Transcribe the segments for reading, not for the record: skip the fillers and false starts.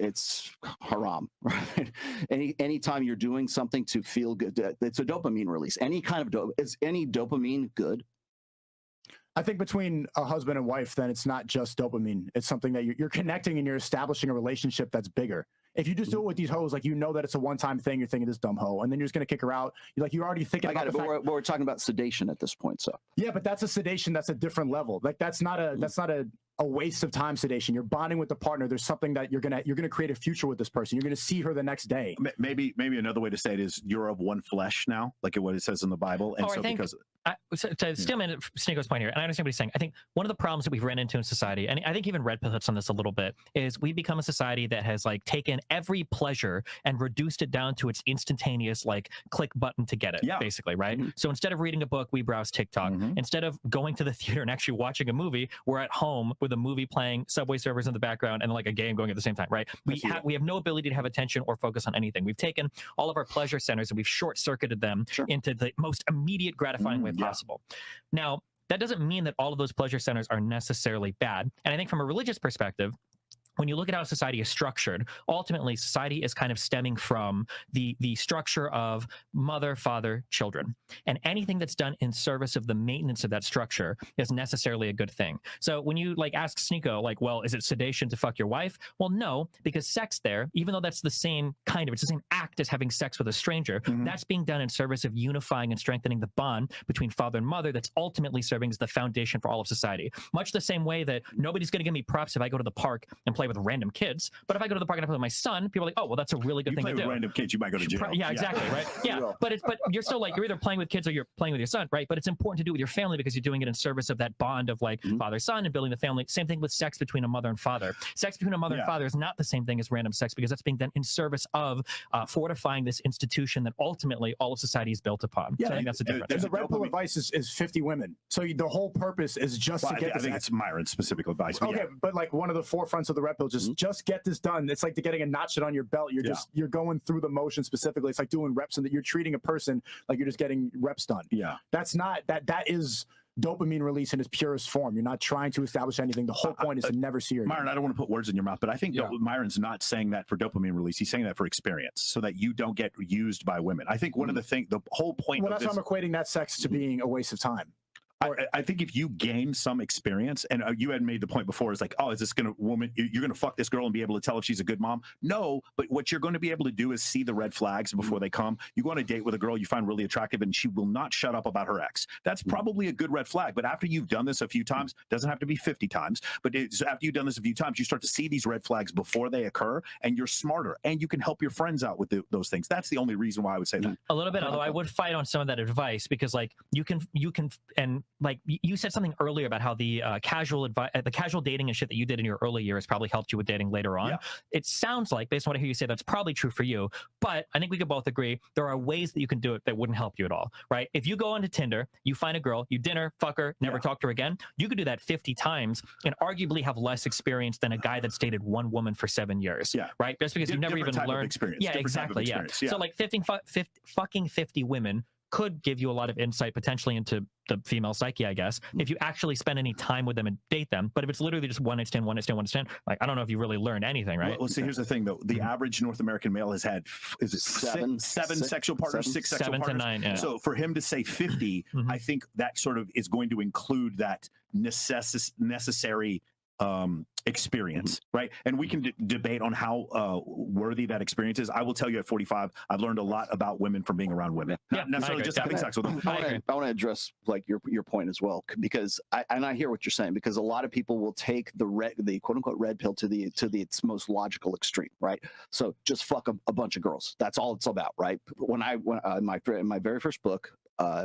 it's haram, right? Anytime you're doing something to feel good, it's a dopamine release. Any kind of is any dopamine good? I think between a husband and wife, then it's not just dopamine. It's something that you're connecting and you're establishing a relationship that's bigger. If you just do it with these hoes, like, you know that it's a one-time thing, you're thinking this dumb hoe, and then you're just going to kick her out. You're already thinking about it. But we're talking about sedation at this point, so. Yeah, but that's a sedation. That's a different level. Like, that's not a waste of time sedation. You're bonding with the partner. There's something that you're gonna create a future with this person. You're gonna see her the next day. Maybe another way to say it is you're of one flesh now, like what it says in the Bible. And to steal Sneako's point here, and I understand what he's saying. I think one of the problems that we've run into in society, and I think even Redpill hits on this a little bit, is we've become a society that has like taken every pleasure and reduced it down to its instantaneous like click button to get it, basically, right? So instead of reading a book, we browse TikTok. Instead of going to the theater and actually watching a movie, we're at home with a movie playing, Subway servers in the background, and like a game going at the same time, right? We have no ability to have attention or focus on anything. We've taken all of our pleasure centers and we've short-circuited them into the most immediate gratifying way possible. Now, that doesn't mean that all of those pleasure centers are necessarily bad. And I think from a religious perspective, when you look at how society is structured, ultimately society is kind of stemming from the structure of mother, father, children. And anything that's done in service of the maintenance of that structure is necessarily a good thing. So when you like ask Sneeko, like, well, is it sedation to fuck your wife? Well, no, because sex there, even though that's the same kind of, it's the same act as having sex with a stranger, that's being done in service of unifying and strengthening the bond between father and mother that's ultimately serving as the foundation for all of society. Much the same way that nobody's going to give me props if I go to the park and play with random kids, but if I go to the park and I play with my son, people are like, oh, well, that's a really good thing to do. You play with random kids, you might go to jail. Yeah, exactly, right? Yeah, but you're still like, you're either playing with kids or you're playing with your son, right? But it's important to do it with your family because you're doing it in service of that bond of like father-son and building the family. Same thing with sex between a mother and father. Sex between a mother and father is not the same thing as random sex because that's being done in service of fortifying this institution that ultimately all of society is built upon. So I think that's the difference. The Redpill advice is 50 women. So the whole purpose is just to get I think it's Myron's specific advice. But okay, but like one of the forefronts of the Redpill, just get this done. It's like getting a notch on your belt. You're going through the motion specifically. It's like doing reps, and that you're treating a person like you're just getting reps done. Yeah, that's not that is dopamine release in its purest form. You're not trying to establish anything. The whole point is to never see her. Myron, I don't want to put words in your mouth, but I think Myron's not saying that for dopamine release. He's saying that for experience, so that you don't get used by women. I think one of the whole point. Well, that's why I'm equating that sex to being a waste of time. I think if you gain some experience, and you had made the point before, is like, oh, is this you're gonna fuck this girl and be able to tell if she's a good mom? No, but what you're going to be able to do is see the red flags before they come. You go on a date with a girl you find really attractive, and she will not shut up about her ex. That's probably a good red flag. But after you've done this a few times, doesn't have to be 50 times, but after you've done this a few times, you start to see these red flags before they occur, and you're smarter, and you can help your friends out with those things. That's the only reason why I would say that. A little bit, although I would fight on some of that advice because, like, you can, and like you said something earlier about how the casual dating and shit that you did in your early years probably helped you with dating later on. It sounds like, based on what I hear you say, that's probably true for you. But I think we could both agree there are ways that you can do it that wouldn't help you at all, right? If you go onto Tinder, you find a girl, you dinner, fuck her, never talk to her again. You could do that 50 times and arguably have less experience than a guy that's dated one woman for 7 years, right? Just because you've never even learned. Experience. Yeah, exactly. Yeah. So like fucking 50 women could give you a lot of insight potentially into the female psyche, I guess, if you actually spend any time with them and date them. But if it's literally just one night stand, like, I don't know if you really learned anything, right? Well, see, here's the thing, though. The average North American male has had, is it seven sexual partners, six sexual partners? 7 to 9, yeah. So for him to say 50, I think that sort of is going to include that necessary experience, right? And we can debate on how worthy that experience is. I will tell you, at 45, I've learned a lot about women from being around women, not necessarily just having sex with them. I want to address like your point as well, because I hear what you're saying, because a lot of people will take the quote unquote red pill to its most logical extreme, right? So just fuck a bunch of girls. That's all it's about, right? When my very first book,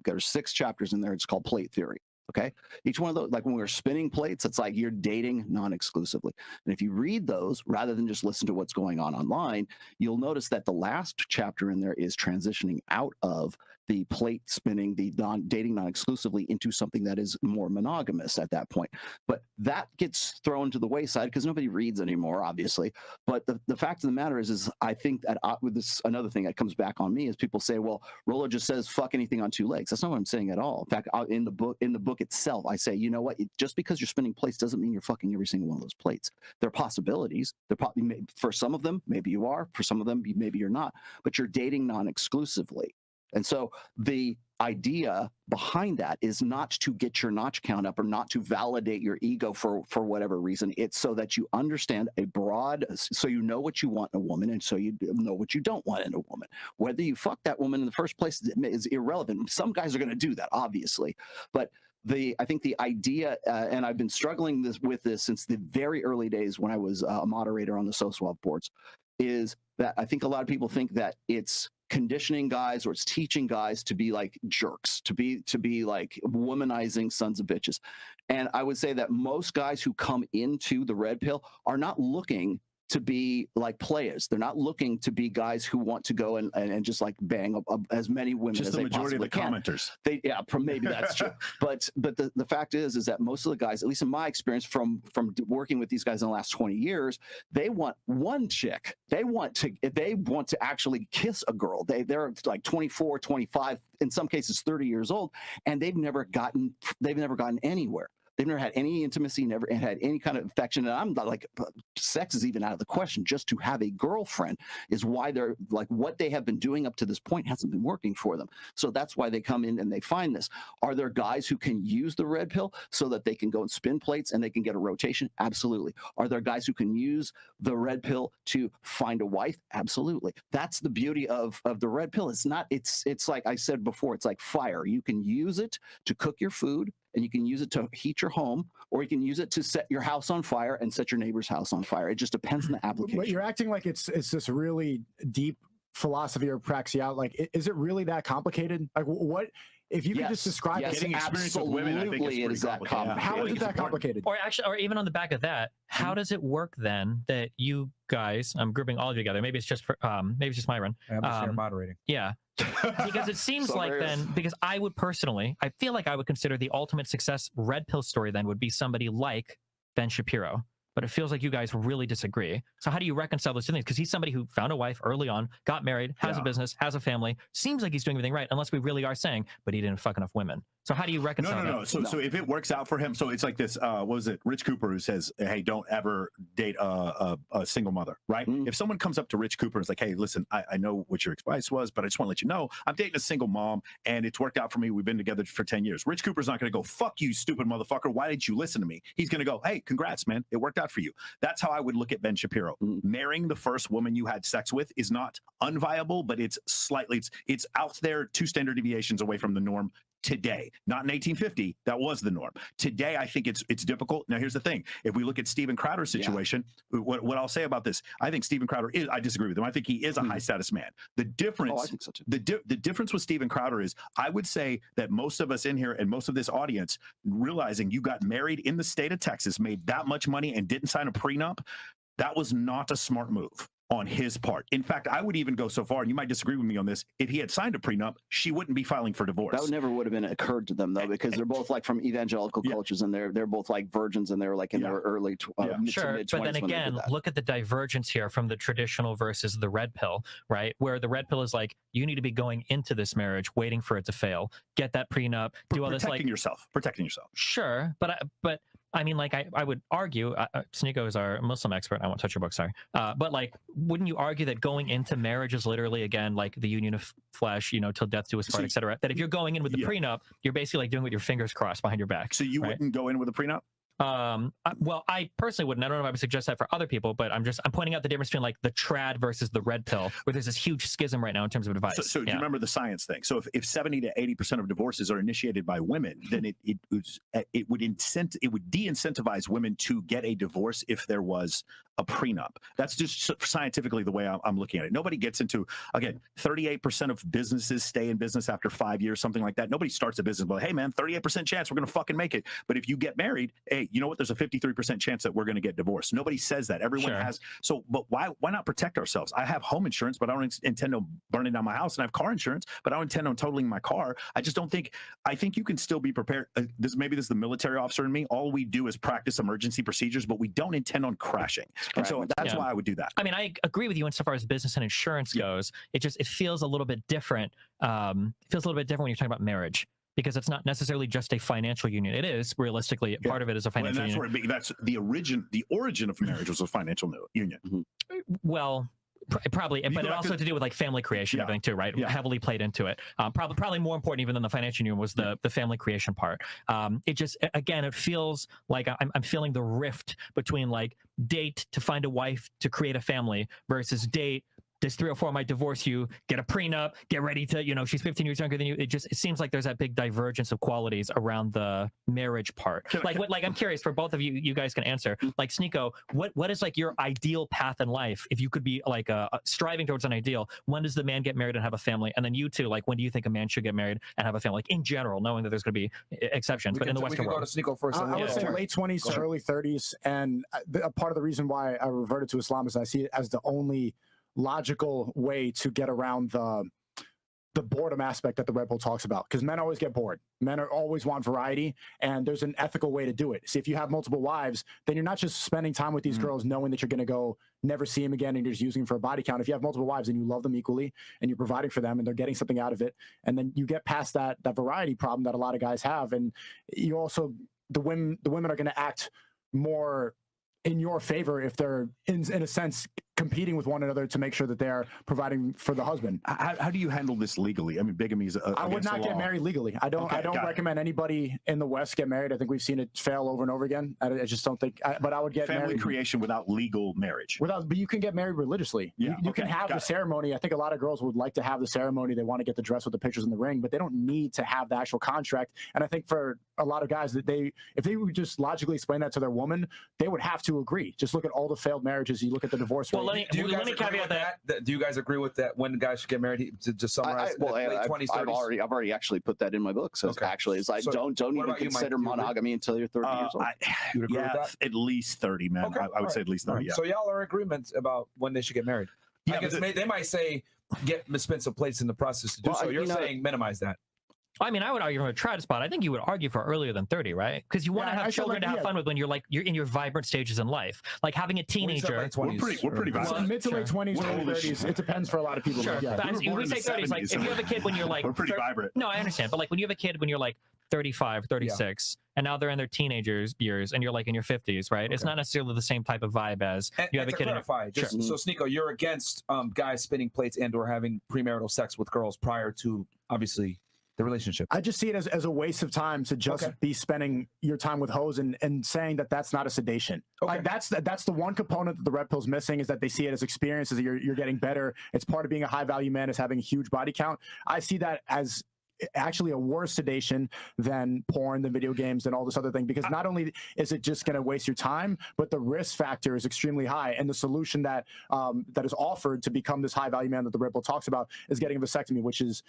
there's 6 chapters in there. It's called Plate Theory. Okay. Each one of those, like when we're spinning plates, it's like you're dating non-exclusively. And if you read those rather than just listen to what's going on online, you'll notice that the last chapter in there is transitioning out of the plate spinning, the dating non-exclusively, into something that is more monogamous at that point. But that gets thrown to the wayside because nobody reads anymore, obviously. But the fact of the matter is I think that with this, another thing that comes back on me is people say, well, Rollo just says fuck anything on 2 legs. That's not what I'm saying at all. In fact, in the book book itself, I say, you know what? Just because you're spinning plates doesn't mean you're fucking every single one of those plates. There are possibilities. There probably, for some of them, maybe you are. For some of them, maybe you're not. But you're dating non-exclusively. And so the idea behind that is not to get your notch count up or not to validate your ego for whatever reason. It's so that you understand so you know what you want in a woman, and so you know what you don't want in a woman. Whether you fuck that woman in the first place is irrelevant. Some guys are going to do that, obviously, but I think the idea, and I've been struggling with this since the very early days when I was a moderator on the SoSwap boards, is that I think a lot of people think that it's conditioning guys or it's teaching guys to be like jerks, to be like womanizing sons of bitches. And I would say that most guys who come into the red pill are not looking to be like players. They're not looking to be guys who want to go and just like bang as many women just as the they majority of the possibly commenters. Maybe that's true. But the fact is that most of the guys, at least in my experience from working with these guys in the last 20 years, they want one chick. They want to actually kiss a girl. They're like 24, 25, in some cases 30 years old, and they've never gotten anywhere. They've never had any intimacy, never had any kind of affection. And I'm not like, sex is even out of the question. Just to have a girlfriend is why they're like, what they have been doing up to this point hasn't been working for them. So that's why they come in and they find this. Are there guys who can use the red pill so that they can go and spin plates and they can get a rotation? Absolutely. Are there guys who can use the red pill to find a wife? Absolutely. That's the beauty of the red pill. It's like I said before, it's like fire. You can use it to cook your food, and you can use it to heat your home, or you can use it to set your house on fire and set your neighbor's house on fire. It just depends on the application. But you're acting like it's this really deep philosophy or praxia. Like, is it really that complicated? Like, what if you could just describe yes, getting experience with women? I think it is that complicated. How is it that complicated? Or actually, or even on the back of that, how does it work then that you guys, I'm grouping all of you together. Maybe it's just for, maybe it's just Myron. I'm just here moderating. Yeah. Because it seems like then, because I would personally, I feel like I would consider the ultimate success red pill story then would be somebody like Ben Shapiro. But it feels like you guys really disagree. So how do you reconcile those two things? Because he's somebody who found a wife early on, got married, has a business, has a family, seems like he's doing everything right, unless we really are saying, but he didn't fuck enough women. So how do you reconcile that? No. So if it works out for him, so it's like this, what was it? Rich Cooper, who says, hey, don't ever date a single mother, right? If someone comes up to Rich Cooper and is like, hey, listen, I know what your advice was, but I just want to let you know, I'm dating a single mom and it's worked out for me. We've been together for 10 years. Rich Cooper's not going to go, fuck you, stupid motherfucker. Why didn't you listen to me? He's going to go, hey, congrats, man. It worked out for you. That's how I would look at Ben Shapiro. Marrying the first woman you had sex with is not unviable, but it's slightly, it's out there 2 standard deviations away from the norm today. Not in 1850, that was the norm. Today, I think it's difficult. Now, here's the thing. If we look at Steven Crowder's situation, what I'll say about this, I think Steven Crowder is, I disagree with him. I think he is a high status man. The difference, I think so too. the difference with Steven Crowder is, I would say that most of us in here and most of this audience, realizing you got married in the state of Texas, made that much money and didn't sign a prenup, that was not a smart move on his part. In fact, I would even go so far, and you might disagree with me on this, if he had signed a prenup, she wouldn't be filing for divorce. That never would have been occurred to them, though, because they're both like from evangelical cultures, and they're both like virgins, and they're like in their early sure, but then again, look at the divergence here from the traditional versus the red pill, right? Where the red pill is like, you need to be going into this marriage waiting for it to fail, get that prenup, do all this, like protecting yourself. Sure, but I mean, like, I would argue, Sneeko is our Muslim expert. I won't touch your book, sorry. But like, wouldn't you argue that going into marriage is literally, again, like the union of flesh, you know, till death do us part, et cetera? That if you're going in with the prenup, you're basically like doing with your fingers crossed behind your back. So you wouldn't go in with a prenup? Well, I personally wouldn't. I don't know if I would suggest that for other people, but I'm pointing out the difference between like the trad versus the red pill, where there's this huge schism right now in terms of advice. So do you remember the science thing? So if 70 to 80% of divorces are initiated by women, then it would de-incentivize women to get a divorce if there was a prenup. That's just scientifically the way I'm looking at it. Nobody gets into, again, 38% of businesses stay in business after 5 years, something like that. Nobody starts a business, but hey man, 38% chance we're going to fucking make it. But if you get married, hey, you know what? There's a 53% chance that we're going to get divorced. Nobody says that. Everyone has. So, but why not protect ourselves? I have home insurance, but I don't intend on burning down my house, and I have car insurance, but I don't intend on totaling my car. I just don't think. I think you can still be prepared. Maybe this is the military officer in me. All we do is practice emergency procedures, but we don't intend on crashing. And so that's why I would do that. I mean, I agree with you insofar as business and insurance goes. It feels a little bit different. It feels a little bit different when you're talking about marriage. because it's not necessarily just a financial union. It is realistically part of it is a Well, and financial that's union. where that's the origin of marriage was a financial union. Well, probably, but it also had to do with like family creation, I think, too, right? Heavily played into it. Probably more important even than the financial union was the family creation part. It just, again, it feels like I'm feeling the rift between like date to find a wife to create a family versus date. There's 3 or 4 might divorce you, get a prenup, get ready to, you know, she's 15 years younger than you. It seems like there's that big divergence of qualities around the marriage part. Like I'm curious for both of you, you guys can answer. Like Sneeko, what is like your ideal path in life? If you could be like striving towards an ideal, when does the man get married and have a family? And then you two, like when do you think a man should get married and have a family? Like in general, knowing that there's going to be exceptions, but in the Western world. We can go to Sneeko first. I would say late 20s to early 30s. And a part of the reason why I reverted to Islam is I see it as the only logical way to get around the boredom aspect that the Red Pill talks about, because men always get bored. Men always want variety, and there's an ethical way to do it. See, if you have multiple wives, then you're not just spending time with these girls knowing that you're going to go never see them again and you're just using them for a body count. If you have multiple wives and you love them equally and you're providing for them and they're getting something out of it, and then you get past that variety problem that a lot of guys have, and you also the women are going to act more in your favor if they're in a sense competing with one another to make sure that they're providing for the husband. How do you handle this legally? I mean, bigamy is I would not get married legally. I don't recommend anybody in the West get married. I think we've seen it fail over and over again. I just don't think, but I would get family married. creation without legal marriage. But you can get married religiously. Yeah, you can have the ceremony. I think a lot of girls would like to have the ceremony. They want to get the dress with the pictures in the ring, but they don't need to have the actual contract. And I think for a lot of guys that if they would just logically explain that to their woman, they would have to agree. Just look at all the failed marriages. You look at the divorce rate. Well, let me caveat that. Do you guys agree with that? When guys should get married? To just summarize, late 20s, 30s. I've already actually put that in my book. So actually, it's like don't even consider monogamy until you're 30 years old. You would agree with that? At least 30, man. Okay. I would say at least 30. Yeah. So y'all are in agreement about when they should get married. I guess they might say get expensive plates in the process to do so. You're saying minimize that. I mean, I would argue from a trad spot. I think you would argue for earlier than 30, right? Because you want to have children to have fun with when you're in your vibrant stages in life. Like having a teenager. We're pretty vibrant. Mid to late 20s, early 30s. It depends for a lot of people. Sure. Yeah. But we say 30s. Like if you have a kid when you're like, we're pretty vibrant. No, I understand. But like when you have a kid when you're like 35, 36, and now they're in their teenagers years, and you're like in your 50s, right? It's not necessarily the same type of vibe as you have a kid. So Sneeko, you're against guys spinning plates and/or having premarital sex with girls prior to obviously the relationship. I just see it as a waste of time to just be spending your time with hoes and saying that that's not a sedation. Like that's the one component that the Red Pill's missing, is that they see it as experiences. You're getting better. It's part of being a high value man is having a huge body count. I see that as actually a worse sedation than porn, than video games, than all this other thing, because not only is it just going to waste your time, but the risk factor is extremely high. And the solution that is offered to become this high value man that the Red Pill talks about is getting a vasectomy, which is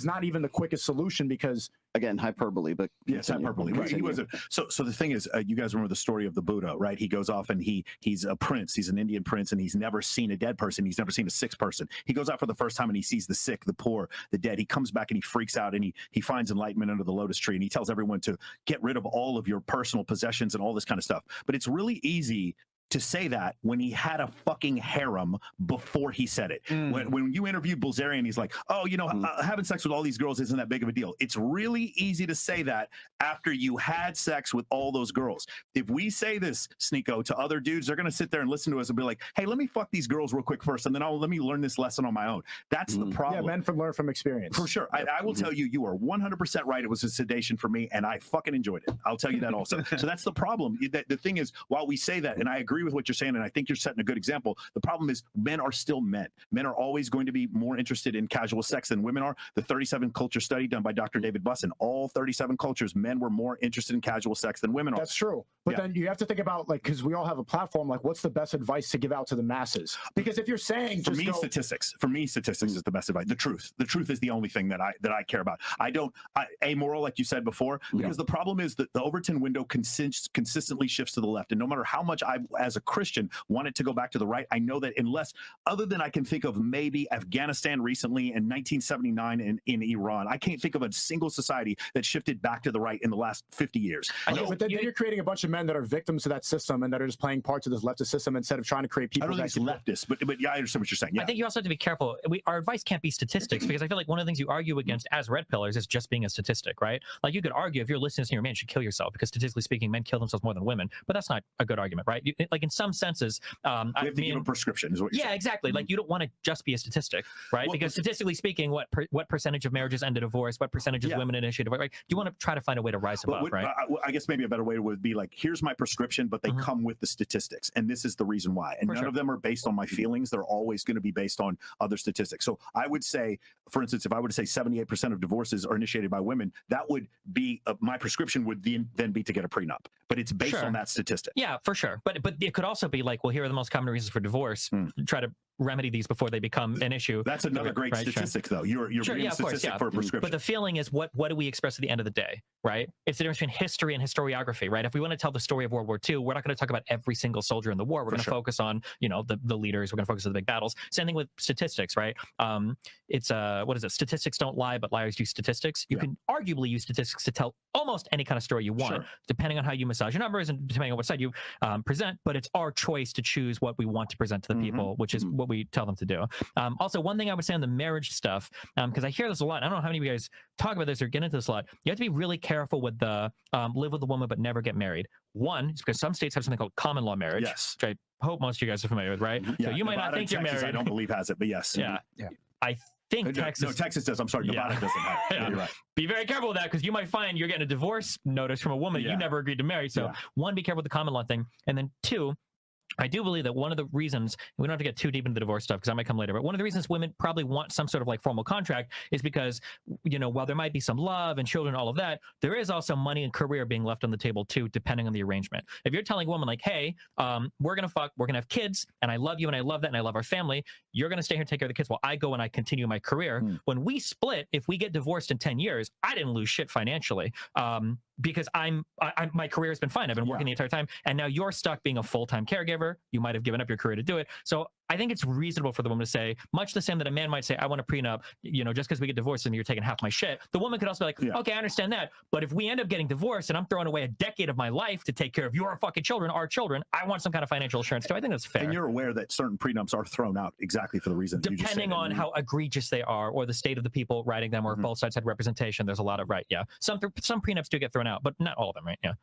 not even the quickest solution, because again, hyperbole, but it's hyperbole. He wasn't. So the thing is, you guys remember the story of the Buddha, right? He goes off and he's a prince. He's an Indian prince, and he's never seen a dead person. He's never seen a sick person. He goes out for the first time and he sees the sick, the poor, the dead. He comes back and he freaks out, and he finds enlightenment under the lotus tree, and he tells everyone to get rid of all of your personal possessions and all this kind of stuff. But it's really easy to say that when he had a fucking harem before he said it. When you interviewed Bilzerian, he's like, oh, having sex with all these girls isn't that big of a deal. It's really easy to say that after you had sex with all those girls. If we say this, Sneeko, to other dudes, they're going to sit there and listen to us and be like, hey, let me fuck these girls real quick first, and then let me learn this lesson on my own. That's the problem. Yeah, men learn from experience. For sure. I will tell you, you are 100% right. It was a sedation for me, and I fucking enjoyed it. I'll tell you that also. So that's the problem. The thing is, while we say that, and I agree with what you're saying, and I think you're setting a good example, the problem is men are still men. Men are always going to be more interested in casual sex than women are. The 37 culture study done by Dr. David Bussin, all 37 cultures, men were more interested in casual sex than women are. That's true. But then you have to think about, like, because we all have a platform, like, what's the best advice to give out to the masses? Because if you're saying statistics is the best advice. The truth is the only thing that I care about. I don't amoral, like you said before, because the problem is that the Overton window consistently shifts to the left, and no matter how much I've as a Christian, want it to go back to the right. I know that unless, other than I can think of maybe Afghanistan recently in 1979 in Iran, I can't think of a single society that shifted back to the right in the last 50 years. But then you're creating a bunch of men that are victims to that system and that are just playing parts of this leftist system instead of trying to create people. I don't think it's leftist, but yeah, I understand what you're saying. Yeah. I think you also have to be careful. Our advice can't be statistics, because I feel like one of the things you argue against as red pillars is just being a statistic, right? Like you could argue if you're listening to your man should kill yourself because statistically speaking, men kill themselves more than women, but that's not a good argument, right? Like in some senses, you have to give a prescription, is what you're saying. Exactly. Like you don't want to just be a statistic, right? Because statistically speaking, what percentage of marriages end in divorce? What percentage is women initiated? Right? You want to try to find a way to rise above, right? I guess maybe a better way would be like, here's my prescription, but they come with the statistics, and this is the reason why. And none of them are based on my feelings. They're always going to be based on other statistics. So I would say, for instance, if I were to say 78% of divorces are initiated by women, that would be my prescription would then be to get a prenup. But it's based on that statistic. Yeah, for sure. But it could also be like, well, here are the most common reasons for divorce. Try to remedy these before they become an issue. That's another great statistic, though. You're being a statistic for a prescription. But the feeling is, what do we express at the end of the day, right? It's the difference between history and historiography, right? If we want to tell the story of World War II, we're not going to talk about every single soldier in the war. We're going to focus on, the leaders. We're going to focus on the big battles. Same thing with statistics, right? It's what is it? Statistics don't lie, but liars use statistics. You can arguably use statistics to tell almost any kind of story you want, depending on how you massage your numbers and depending on what side you present. But it's our choice to choose what we want to present to the people, which is what we tell them to do. Also, one thing I would say on the marriage stuff, because I hear this a lot. I don't know how many of you guys talk about this or get into this a lot. You have to be really careful with the live with a woman but never get married. One is because some states have something called common law marriage, which I hope most of you guys are familiar with, right? So you might not think you're married. I don't believe has it, but yes. I think Texas. No, Texas does. I'm sorry, Nevada doesn't have it. You're right. Be very careful with that, because you might find you're getting a divorce notice from a woman that you never agreed to marry. So one, be careful with the common law thing, and then two, I do believe that one of the reasons, we don't have to get too deep into the divorce stuff because I might come later, but one of the reasons women probably want some sort of like formal contract is because, while there might be some love and children, all of that, there is also money and career being left on the table too, depending on the arrangement. If you're telling a woman like, hey, we're going to fuck, we're going to have kids, and I love you and I love that and I love our family, you're going to stay here and take care of the kids while I go and I continue my career. When we split, if we get divorced in 10 years, I didn't lose shit financially. Because my career has been fine. I've been working the entire time, and now you're stuck being a full-time caregiver. You might have given up your career to do it. So I think it's reasonable for the woman to say, much the same that a man might say, I want a prenup, just because we get divorced and you're taking half my shit. The woman could also be like, okay, I understand that. But if we end up getting divorced and I'm throwing away a decade of my life to take care of your fucking children, our children, I want some kind of financial assurance too. I think that's fair. And you're aware that certain prenups are thrown out exactly for the reason you just said. Depending on how egregious they are or the state of the people writing them, or if both sides had representation, there's a lot of, some prenups do get thrown out, but not all of them, right? Yeah.